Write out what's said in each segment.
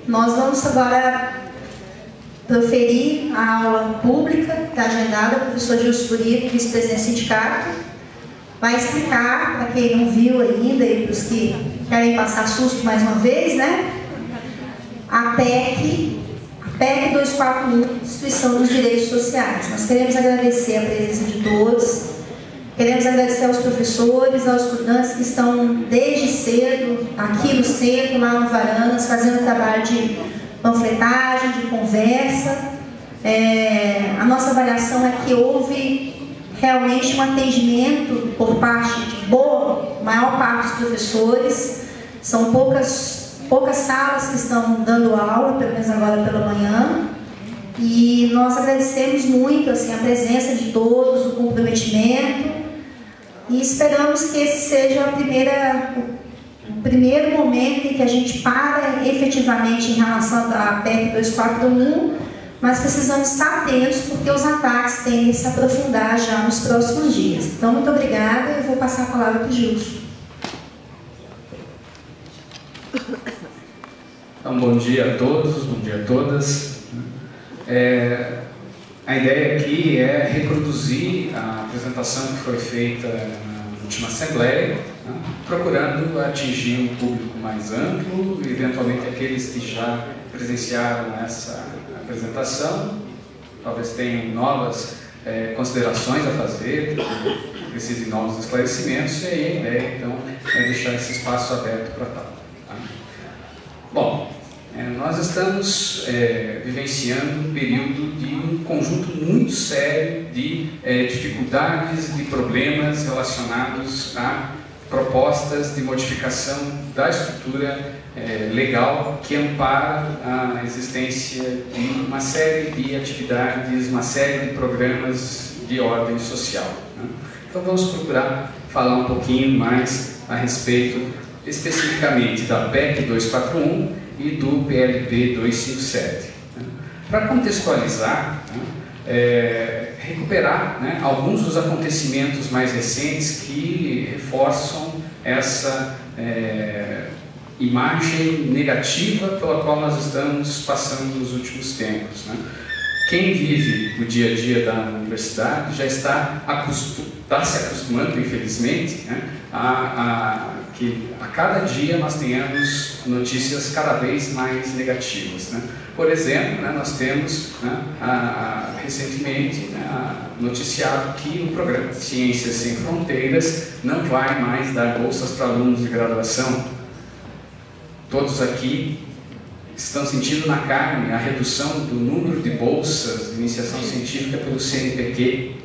Nós vamos agora proferir a aula pública, que está agendada, o professor Gilson Burito, vice-presidente do sindicato, vai explicar, para quem não viu ainda e para os que querem passar susto mais uma vez, né? A PEC 241, Instituição dos Direitos Sociais. Nós queremos agradecer a presença de todos, queremos agradecer aos professores, aos estudantes que estão desde cedo aqui no centro, lá no Varandas, fazendo trabalho de panfletagem, de conversa. A nossa avaliação é que houve realmente um atendimento por parte de maior parte dos professores. São poucas salas que estão dando aula, pelo menos agora pela manhã, e nós agradecemos muito assim, a presença de todos, o comprometimento, e esperamos que esse seja o primeiro momento em que a gente para efetivamente em relação à PEC 241, mas precisamos estar atentos porque os ataques tendem a se aprofundar já nos próximos dias. Então, muito obrigada, eu vou passar a palavra para o Gilson. Então, bom dia a todos, bom dia a todas. A ideia aqui é reproduzir a apresentação que foi feita na última Assembleia, né, procurando atingir um público mais amplo, eventualmente aqueles que já presenciaram essa apresentação, talvez tenham novas considerações a fazer, precisem de novos esclarecimentos, e aí a ideia então é deixar esse espaço aberto para tal. Tá? Bom, nós estamos vivenciando um período de um conjunto muito sério de dificuldades, de problemas relacionados a propostas de modificação da estrutura legal que ampara a existência de uma série de atividades, uma série de programas de ordem social. Né? Então vamos procurar falar um pouquinho mais a respeito especificamente da PEC 241 e do PLP 257. Né? Para contextualizar, recuperar alguns dos acontecimentos mais recentes que reforçam essa imagem negativa pela qual nós estamos passando nos últimos tempos. Né? Quem vive o dia a dia da universidade já está se acostumando, infelizmente, né, que a cada dia nós tenhamos notícias cada vez mais negativas. Né? Por exemplo, nós temos recentemente noticiado que o programa Ciências Sem Fronteiras não vai mais dar bolsas para alunos de graduação. Todos aqui estão sentindo na carne a redução do número de bolsas de iniciação científica pelo CNPq.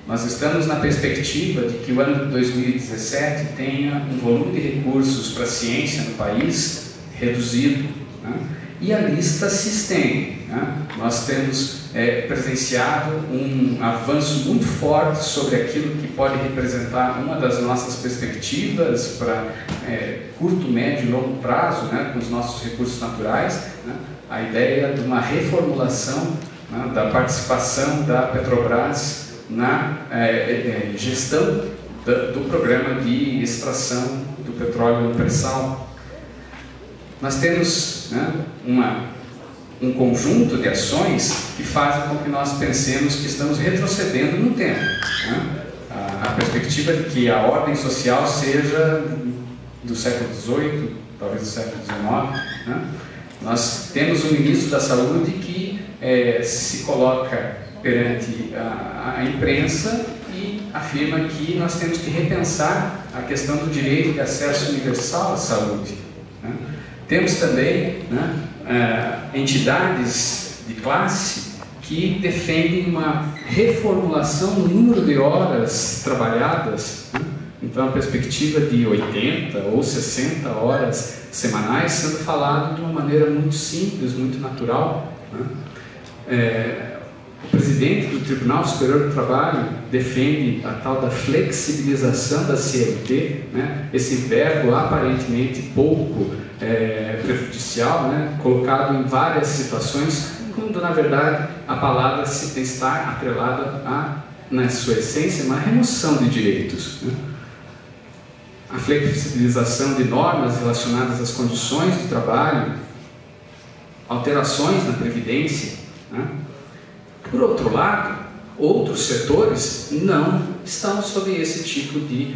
Nós estamos na perspectiva de que o ano de 2017 tenha um volume de recursos para a ciência no país reduzido, né? E a lista se estende. Né? Nós temos presenciado um avanço muito forte sobre aquilo que pode representar uma das nossas perspectivas para curto, médio e longo prazo, né, com os nossos recursos naturais, né? A ideia de uma reformulação, né, da participação da Petrobras na gestão do programa de extração do petróleo no pré-sal. Nós temos um conjunto de ações que fazem com que nós pensemos que estamos retrocedendo no tempo. Né? A perspectiva de que a ordem social seja do século XVIII, talvez do século XIX. Né? Nós temos um ministro da Saúde que se coloca perante a imprensa e afirma que nós temos que repensar a questão do direito de acesso universal à saúde. Né? Temos também entidades de classe que defendem uma reformulação no número de horas trabalhadas, né? Então a perspectiva de 80 ou 60 horas semanais sendo falado de uma maneira muito simples, muito natural. Né? O presidente do Tribunal Superior do Trabalho defende a tal da flexibilização da CLT, né? Esse verbo aparentemente pouco prejudicial, né? Colocado em várias situações, quando na verdade a palavra está atrelada na sua essência, uma remoção de direitos. Né? A flexibilização de normas relacionadas às condições do trabalho alterações na Previdência, né? Por outro lado, outros setores não estão sob esse tipo de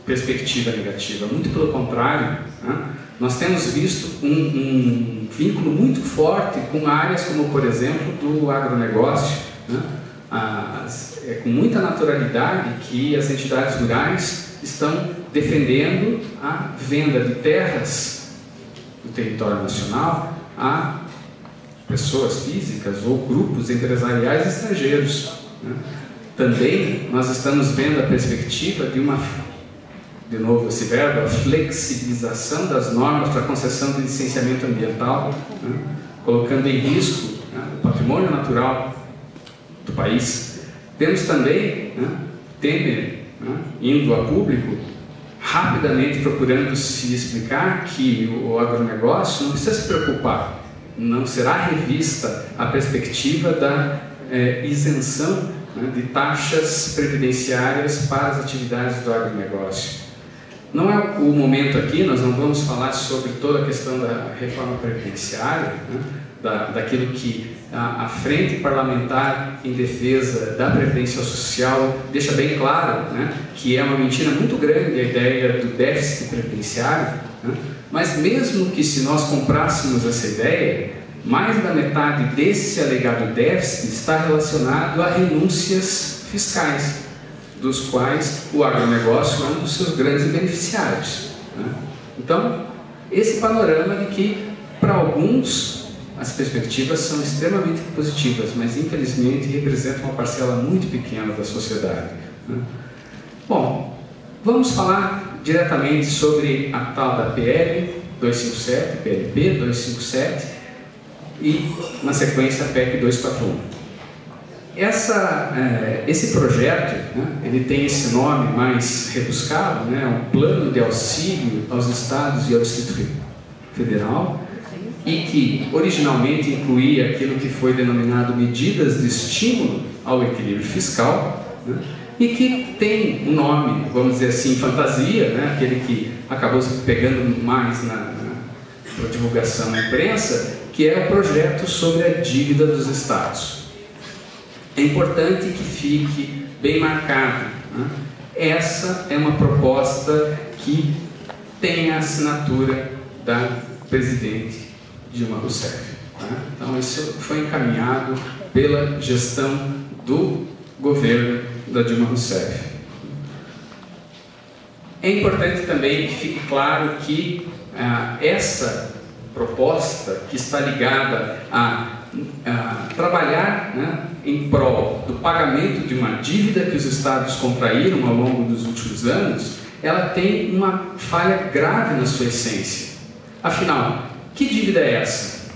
perspectiva negativa. Muito pelo contrário, né? Nós temos visto um vínculo muito forte com áreas como, por exemplo, do agronegócio, né? Com muita naturalidade que as entidades rurais estão defendendo a venda de terras do território nacional a pessoas físicas ou grupos empresariais estrangeiros, né? Também nós estamos vendo a perspectiva de de novo esse verbo, a flexibilização das normas para a concessão de licenciamento ambiental, né? Colocando em risco, né, o patrimônio natural do país. Temos também, né, Temer, né, indo a público, rapidamente procurando se explicar que o agronegócio não precisa se preocupar, não será revista a perspectiva da isenção, né, de taxas previdenciárias para as atividades do agronegócio. Não é o momento aqui, nós não vamos falar sobre toda a questão da reforma previdenciária, né, daquilo que a Frente Parlamentar em Defesa da Previdência Social deixa bem claro, né, que é uma mentira muito grande a ideia do déficit previdenciário, né, mas mesmo que se nós comprássemos essa ideia, mais da metade desse alegado déficit está relacionado a renúncias fiscais, dos quais o agronegócio é um dos seus grandes beneficiários, né? Então, esse panorama de que, para alguns, as perspectivas são extremamente positivas, mas infelizmente representam uma parcela muito pequena da sociedade, né? Bom, vamos falar diretamente sobre a tal da PL 257, PLP 257 e, na sequência, a PEC 241. Esse projeto, né, ele tem esse nome mais rebuscado, né, um plano de auxílio aos estados e ao Distrito Federal, e que originalmente incluía aquilo que foi denominado medidas de estímulo ao equilíbrio fiscal, né, e que tem um nome, vamos dizer assim, fantasia, né, aquele que acabou se pegando mais na divulgação na imprensa, que é o projeto sobre a dívida dos estados. É importante que fique bem marcado, né? Essa é uma proposta que tem a assinatura da presidente Dilma Rousseff, né? Então isso foi encaminhado pela gestão do governo da Dilma Rousseff. É importante também que fique claro que essa proposta, que está ligada a trabalhar, né, em prol do pagamento de uma dívida que os estados contraíram ao longo dos últimos anos, ela tem uma falha grave na sua essência. Afinal, que dívida é essa?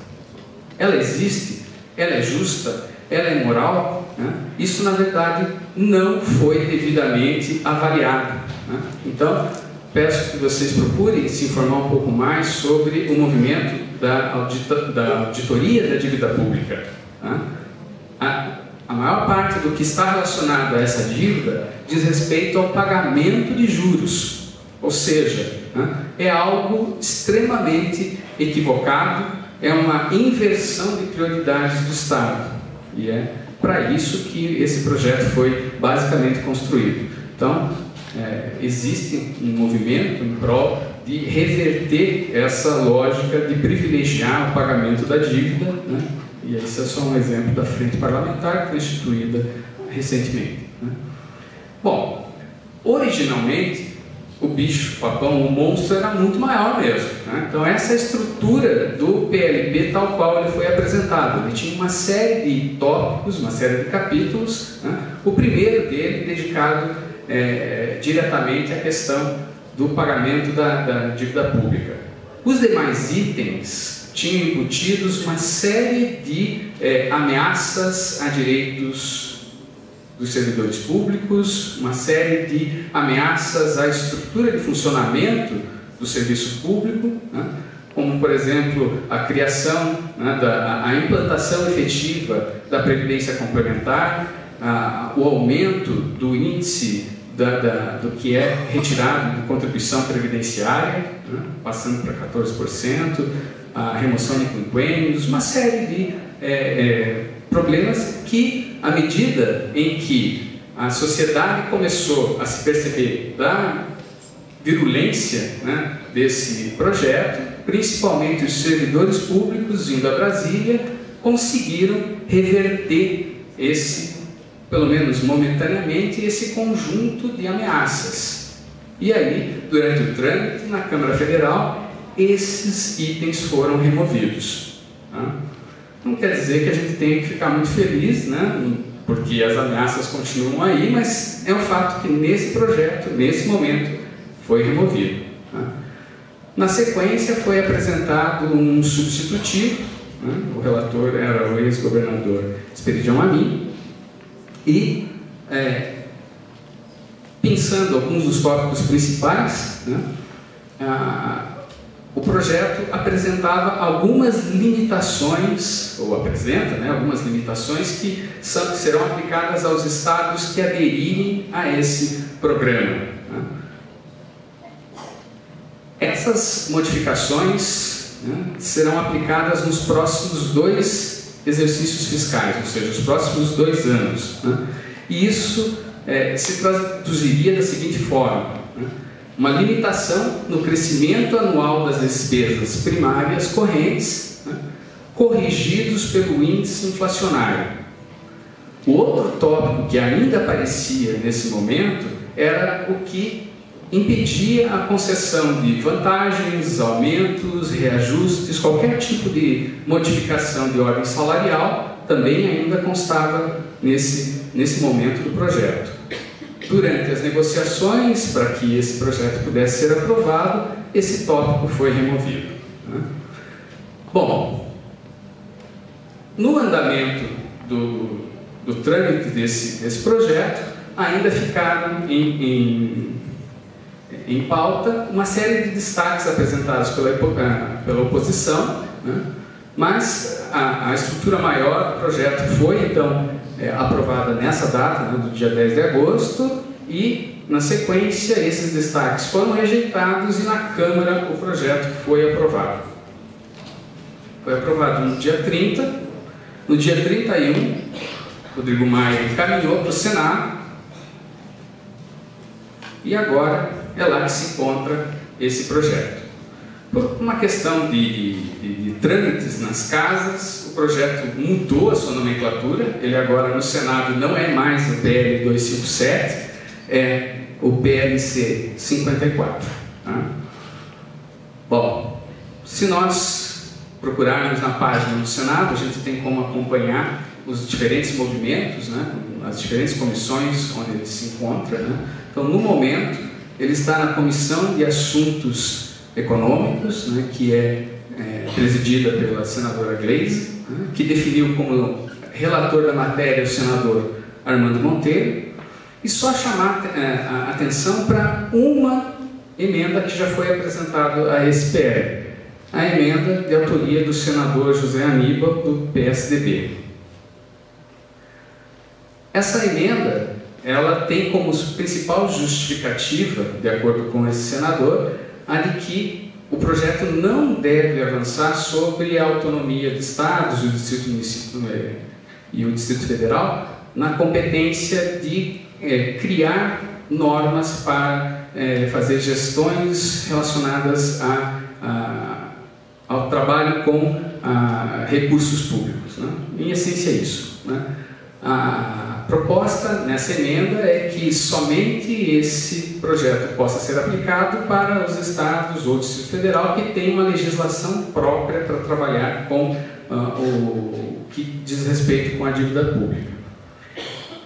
Ela existe? Ela é justa? Ela é moral? Né? Isso, na verdade, não foi devidamente avaliado, né? Então, peço que vocês procurem se informar um pouco mais sobre o movimento da auditoria da dívida pública, né? A maior parte do que está relacionado a essa dívida diz respeito ao pagamento de juros, ou seja, né, é algo extremamente equivocado, é uma inversão de prioridades do Estado, e é para isso que esse projeto foi basicamente construído. Então, existe um movimento em prol de reverter essa lógica de privilegiar o pagamento da dívida, né? E esse é só um exemplo da Frente Parlamentar que foi instituída recentemente, né? Bom, originalmente o bicho-papão, o monstro, era muito maior mesmo, né? Então essa é a estrutura do PLP tal qual ele foi apresentado. Ele tinha uma série de tópicos, uma série de capítulos, né? O primeiro dele dedicado diretamente à questão do pagamento da dívida pública. Os demais itens tinham embutidos uma série de ameaças a direitos dos servidores públicos, uma série de ameaças à estrutura de funcionamento do serviço público, né? Como, por exemplo, a criação, né, a implantação efetiva da Previdência Complementar, o aumento do índice do que é retirado de contribuição previdenciária, né, passando para 14%, a remoção de quinquênios, uma série de problemas que, à medida em que a sociedade começou a se perceber da virulência, né, desse projeto, principalmente os servidores públicos indo a Brasília, conseguiram reverter pelo menos momentaneamente, esse conjunto de ameaças. E aí, durante o trâmite na Câmara Federal, esses itens foram removidos. Tá? Não quer dizer que a gente tenha que ficar muito feliz, né? Porque as ameaças continuam aí, mas é um fato que nesse projeto, nesse momento, foi removido. Tá? Na sequência, foi apresentado um substitutivo, né? O relator era o ex-governador Esperidião Amin, e, pensando alguns dos tópicos principais, né? O projeto apresentava algumas limitações, ou apresenta, né, algumas limitações que serão aplicadas aos estados que aderirem a esse programa. Né? Essas modificações, né, serão aplicadas nos próximos 2 exercícios fiscais, ou seja, os próximos 2 anos. Né? E isso se traduziria da seguinte forma: né? Uma limitação no crescimento anual das despesas primárias correntes, né, corrigidos pelo índice inflacionário. O outro tópico que ainda aparecia nesse momento era o que impedia a concessão de vantagens, aumentos, reajustes, qualquer tipo de modificação de ordem salarial, também ainda constava nesse momento do projeto. Durante as negociações, para que esse projeto pudesse ser aprovado, esse tópico foi removido. Né? Bom, no andamento do trâmite desse projeto, ainda ficaram em pauta uma série de destaques apresentados pela oposição, né? Mas a estrutura maior do projeto foi, então, aprovada nessa data, né, do dia 10 de agosto, e, na sequência, esses destaques foram rejeitados e na Câmara o projeto foi aprovado. Foi aprovado no dia 30, no dia 31, Rodrigo Maia encaminhou para o Senado, e agora é lá que se encontra esse projeto. Por uma questão de trâmites nas casas, o projeto mudou a sua nomenclatura. Ele agora no Senado não é mais o PL 257, é o PLC 54. Tá? Bom, se nós procurarmos na página do Senado, a gente tem como acompanhar os diferentes movimentos, né? As diferentes comissões onde ele se encontra. Né? Então, no momento, ele está na Comissão de Assuntos Econômicos, né, que é presidida pela senadora Gleisi, né, que definiu como relator da matéria o senador Armando Monteiro, e só chamar a atenção para uma emenda que já foi apresentada a esse PL, a emenda de autoria do senador José Aníbal, do PSDB. Essa emenda, ela tem como principal justificativa, de acordo com esse senador, a de que o projeto não deve avançar sobre a autonomia de estados e o Distrito Federal na competência de criar normas para fazer gestões relacionadas ao trabalho com recursos públicos. Né? Em essência é isso. Né? A proposta nessa emenda é que somente esse projeto possa ser aplicado para os estados ou Distrito Federal que tem uma legislação própria para trabalhar com o que diz respeito com a dívida pública.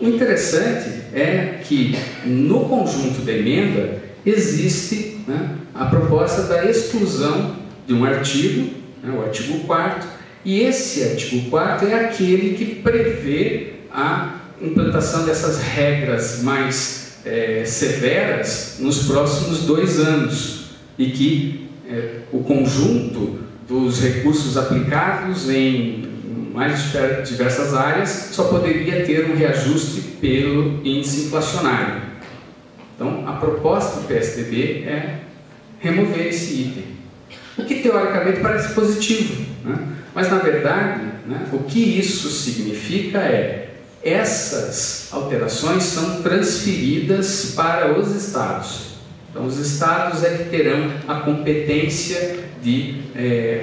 O interessante é que no conjunto da emenda existe, né, a proposta da exclusão de um artigo, né, o artigo 4º, e esse artigo 4º é aquele que prevê a implantação dessas regras mais severas nos próximos 2 anos e que o conjunto dos recursos aplicados em mais diversas áreas só poderia ter um reajuste pelo índice inflacionário. Então, a proposta do PSDB é remover esse item. o que teoricamente parece positivo, né? Mas na verdade, né, o que isso significa é essas alterações são transferidas para os estados. Então os estados é que terão a competência de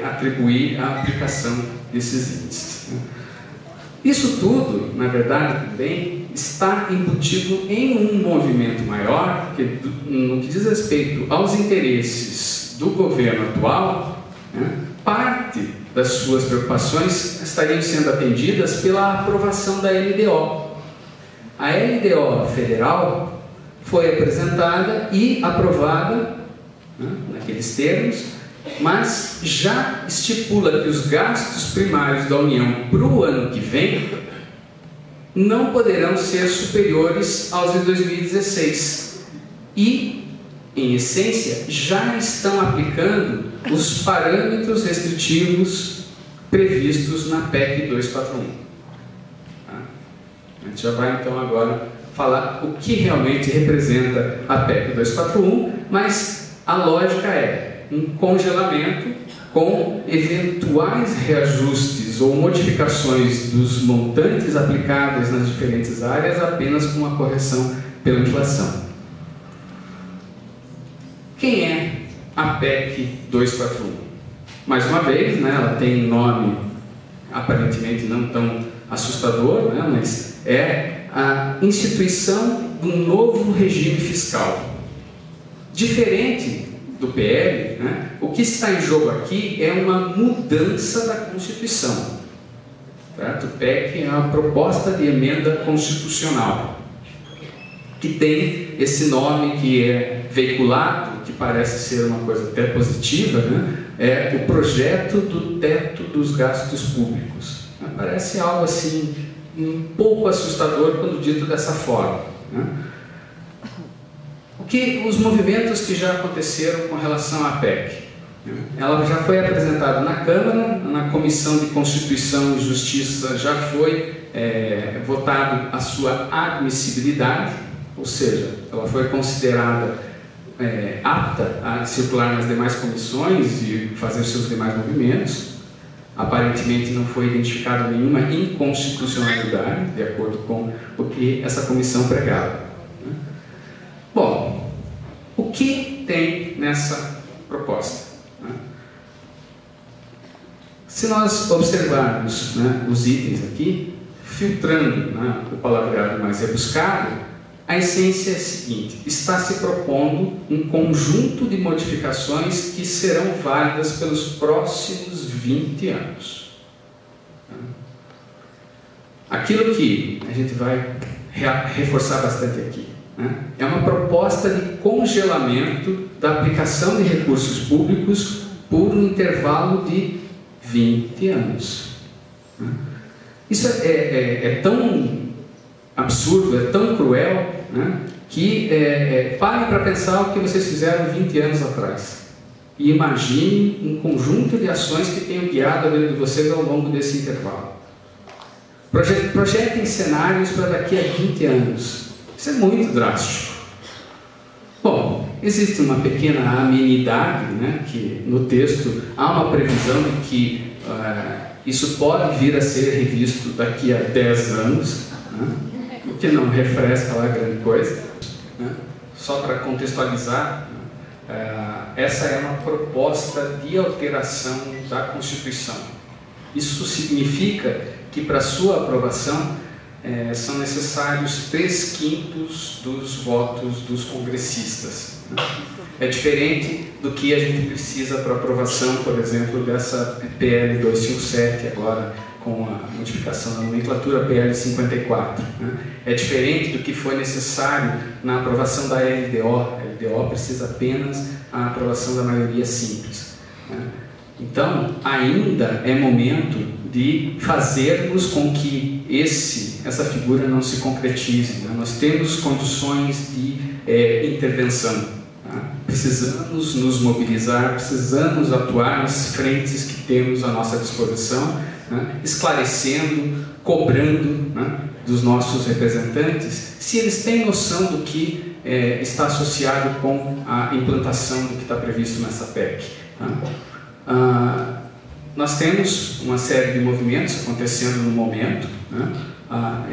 atribuir a aplicação desses índices, né? Isso tudo, na verdade, também está embutido em um movimento maior, que, no que diz respeito aos interesses do governo atual, né, parte das suas preocupações estariam sendo atendidas pela aprovação da LDO. A LDO federal foi apresentada e aprovada, né, naqueles termos, mas já estipula que os gastos primários da União para o ano que vem não poderão ser superiores aos de 2016 e, em essência, já estão aplicando os parâmetros restritivos previstos na PEC 241. Tá? A gente já vai então agora falar o que realmente representa a PEC 241, mas a lógica é um congelamento com eventuais reajustes ou modificações dos montantes aplicáveis nas diferentes áreas apenas com uma correção pela inflação. Quem é a PEC 241? Mais uma vez, né, ela tem um nome aparentemente não tão assustador, né, mas é a instituição de um novo regime fiscal. Diferente do PL, né, o que está em jogo aqui é uma mudança da Constituição. Certo? O PEC é uma proposta de emenda constitucional, que tem esse nome que é veiculado, que parece ser uma coisa até positiva, né, é o projeto do teto dos gastos públicos. Parece algo assim, um pouco assustador quando dito dessa forma, né? Os movimentos que já aconteceram com relação à PEC. Ela já foi apresentada na Câmara, na Comissão de Constituição e Justiça já foi votado a sua admissibilidade, ou seja, ela foi considerada apta a circular nas demais comissões e fazer seus demais movimentos. Aparentemente não foi identificada nenhuma inconstitucionalidade, de acordo com o que essa comissão pregava. Bom, o que tem nessa proposta? Se nós observarmos, né, os itens aqui, filtrando, né, o palavreado mais rebuscado, a essência é a seguinte: está se propondo um conjunto de modificações que serão válidas pelos próximos 20 anos. Aquilo que a gente vai reforçar bastante aqui, né, é uma proposta de congelamento da aplicação de recursos públicos por um intervalo de 20 anos. Isso é tão absurdo, é tão cruel, né, que parem para pensar o que vocês fizeram 20 anos atrás e imaginem um conjunto de ações que tenham guiado a vida de vocês ao longo desse intervalo. Projetem cenários para daqui a 20 anos. Isso é muito drástico. Bom, existe uma pequena amenidade, né, que no texto há uma previsão de que isso pode vir a ser revisto daqui a 10 anos, né, o que não refresca lá grande coisa, né. Só para contextualizar, essa é uma proposta de alteração da Constituição. Isso significa que para sua aprovação são necessários 3/5 dos votos dos congressistas. É diferente do que a gente precisa para aprovação, por exemplo, dessa PL 257, agora com a modificação da nomenclatura PL 54. É diferente do que foi necessário na aprovação da LDO. A LDO precisa apenas a aprovação da maioria simples. Então, ainda é momento de fazermos com que essa figura não se concretize. Nós temos condições de intervenção. Precisamos nos mobilizar, precisamos atuar nas frentes que temos à nossa disposição, esclarecendo, cobrando, dos nossos representantes, se eles têm noção do que está associado com a implantação do que está previsto nessa PEC. Nós temos uma série de movimentos acontecendo no momento, né?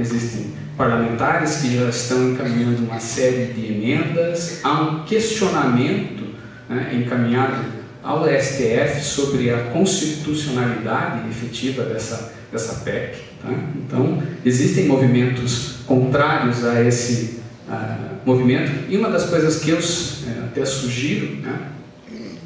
Existem parlamentares que já estão encaminhando uma série de emendas, há um questionamento, né, encaminhado ao STF sobre a constitucionalidade efetiva dessa PEC. Tá? Então, existem movimentos contrários a esse movimento, e uma das coisas que eu até sugiro, né,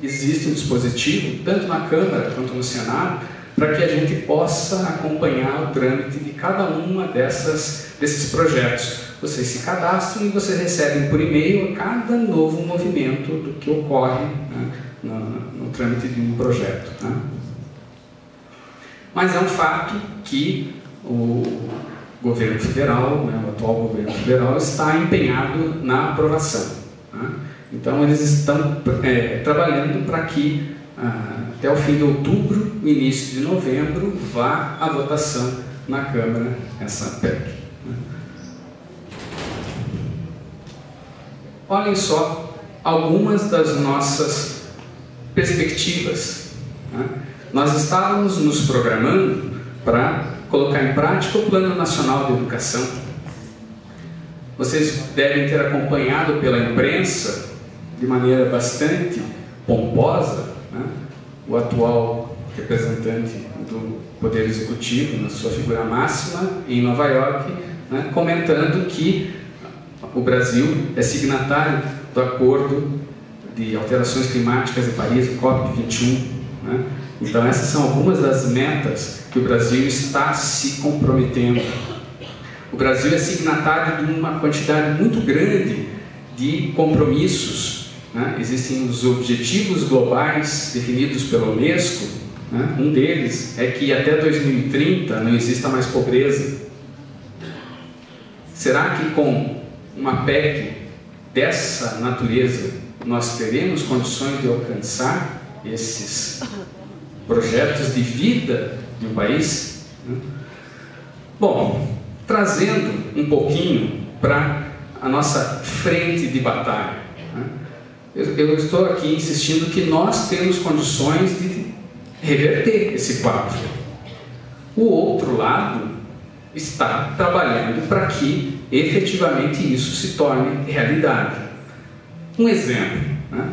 existe um dispositivo, tanto na Câmara quanto no Senado, para que a gente possa acompanhar o trâmite de cada uma desses projetos. Vocês se cadastram e vocês recebem por e-mail cada novo movimento do que ocorre, né, no trâmite de um projeto. Né? Mas é um fato que o governo federal, né, o atual governo federal, está empenhado na aprovação. Né? Então, eles estão trabalhando para que até o fim de outubro, início de novembro, vá à votação na Câmara essa PEC. Né? Olhem só algumas das nossas perspectivas. Né? Nós estávamos nos programando para colocar em prática o Plano Nacional de Educação. Vocês devem ter acompanhado pela imprensa, de maneira bastante pomposa, né, o atual representante do Poder Executivo, na sua figura máxima, em Nova York, né, comentando que o Brasil é signatário do Acordo de Alterações Climáticas de Paris, o COP21. Né? Então, essas são algumas das metas que o Brasil está se comprometendo. O Brasil é signatário de uma quantidade muito grande de compromissos. Né? Existem os objetivos globais definidos pela Unesco. Né? Um deles é que até 2030 não exista mais pobreza. Será que com uma PEC dessa natureza nós teremos condições de alcançar esses projetos de vida de um país? Bom, trazendo um pouquinho para a nossa frente de batalha, eu estou aqui insistindo que nós temos condições de reverter esse quadro. O outro lado está trabalhando para que efetivamente isso se torne realidade. Um exemplo, né?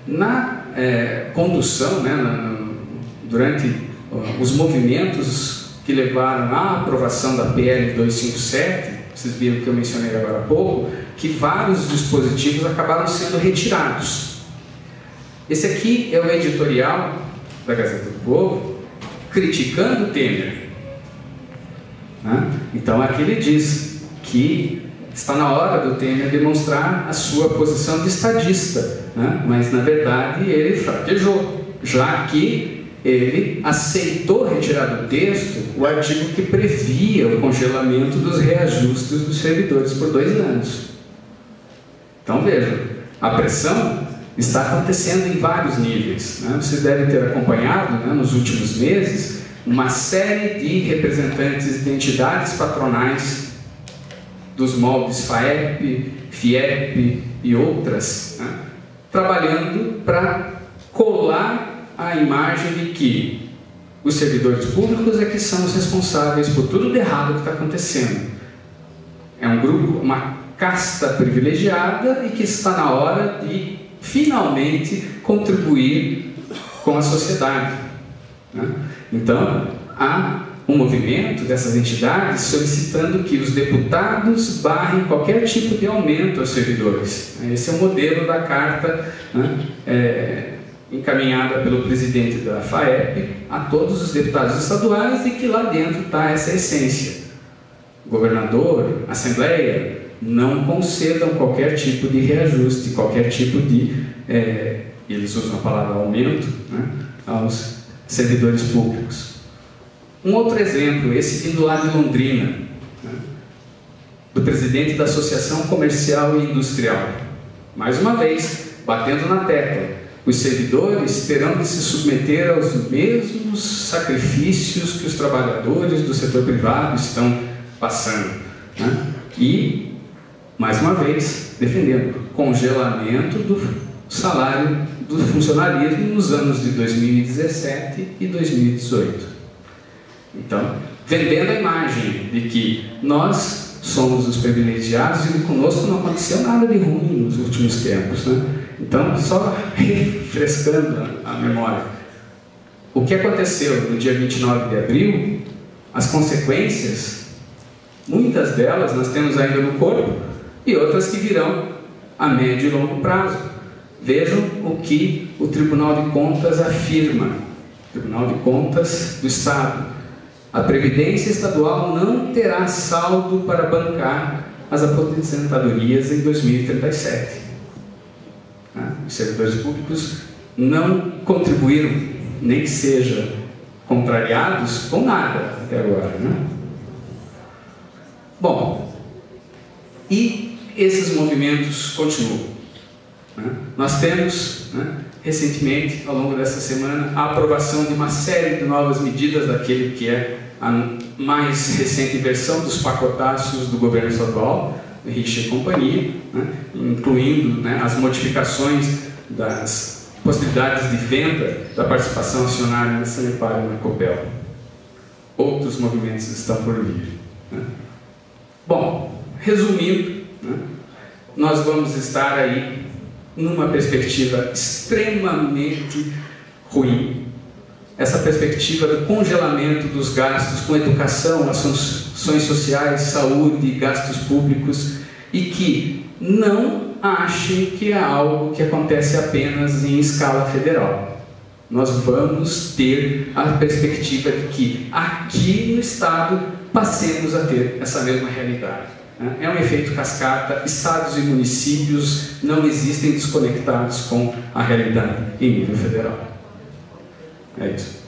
Na condução, né, durante os movimentos que levaram à aprovação da PL 257, vocês viram que eu mencionei agora há pouco, que vários dispositivos acabaram sendo retirados. Esse aqui é o editorial da Gazeta do Povo, criticando o Temer. Né? Então aqui ele diz que está na hora do Temer demonstrar a sua posição de estadista, né? Mas na verdade ele fraquejou, já que ele aceitou retirar do texto o artigo que previa o congelamento dos reajustes dos servidores por 2 anos. Então vejam, a pressão está acontecendo em vários níveis. Né? Vocês devem ter acompanhado, né, nos últimos meses, uma série de representantes de entidades patronais dos moldes FAEP, FIEP e outras, né, trabalhando para colar a imagem de que os servidores públicos é que são os responsáveis por tudo de errado que está acontecendo. É um grupo, uma casta privilegiada e que está na hora de finalmente contribuir com a sociedade. Né? Então, há um movimento dessas entidades solicitando que os deputados barrem qualquer tipo de aumento aos servidores. Esse é o modelo da carta, né, encaminhada pelo presidente da FAEP a todos os deputados estaduais, e que lá dentro está essa essência. Governador, Assembleia, não concedam qualquer tipo de reajuste, qualquer tipo de, eles usam a palavra aumento, né, aos servidores públicos. Um outro exemplo, esse vindo lá de Londrina, né, do presidente da Associação Comercial e Industrial. Mais uma vez, batendo na tecla, os servidores terão de se submeter aos mesmos sacrifícios que os trabalhadores do setor privado estão passando. Né? E, mais uma vez, defendendo congelamento do salário do funcionalismo nos anos de 2017 e 2018. Então, vendendo a imagem de que nós somos os privilegiados e conosco não aconteceu nada de ruim nos últimos tempos, né? Então, só refrescando a memória, o que aconteceu no dia 29 de abril, as consequências, muitas delas nós temos ainda no corpo e outras que virão a médio e longo prazo. Vejam o que o Tribunal de Contas afirma, Tribunal de Contas do Estado. A Previdência Estadual não terá saldo para bancar as aposentadorias em 2037. Os servidores públicos não contribuíram, nem que seja contrariados, com nada até agora, né? Bom, e esses movimentos continuam, né? Nós temos, né, recentemente, ao longo dessa semana, a aprovação de uma série de novas medidas daquele que é a mais recente versão dos pacotaços do governo estadual, Richa e companhia, né, incluindo, né, as modificações das possibilidades de venda da participação acionária na Sanepar e na Copel. Outros movimentos estão por vir, né? Bom, resumindo, né, nós vamos estar aí numa perspectiva extremamente ruim. Essa perspectiva do congelamento dos gastos com educação, ações sociais, saúde, gastos públicos, e que não achem que é algo que acontece apenas em escala federal. Nós vamos ter a perspectiva de que aqui no Estado passemos a ter essa mesma realidade. É um efeito cascata, estados e municípios não existem desconectados com a realidade em nível federal. É isso.